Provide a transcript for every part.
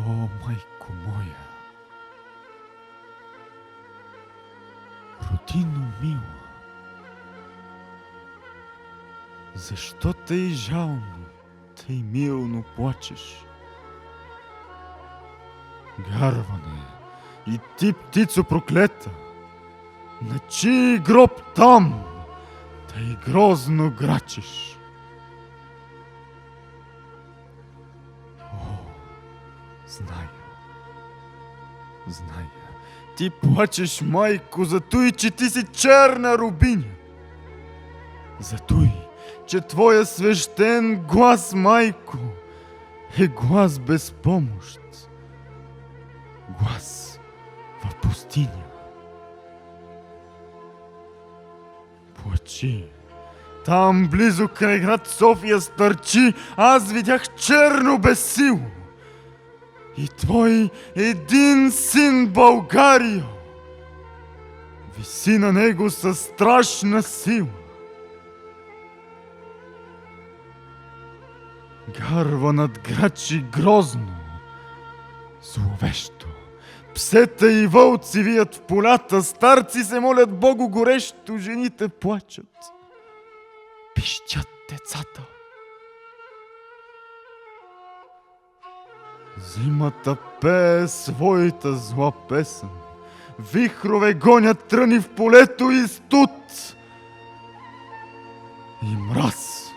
О, майко моя, родино мила, защо тъй жално, тъй милно плачеш? Гарване, и ти, птицо проклета, на чий гроб там, тъй грозно грачеш? О, зная, ти плачеш, майко, за той, че ти си черна рубиня. За той, че твоя свещен глас, майко, е глас без помощ. Глас в пустиня. Плачи. Там, близо край град София стърчи, аз видях черно безсило. И твой един син Българио виси на него със страшна сила. Гарва над грачи грозно, зловещо. Псета и вълци вият в полята, старци се молят Богу горещо, жените плачат. Пищят децата. Зимата пее своята зла песен. Вихрове гонят тръни в полето и студ и мраз.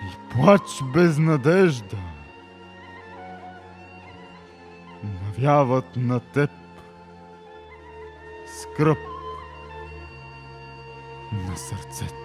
И плач без надежда навяват на теб скръб на сърцето.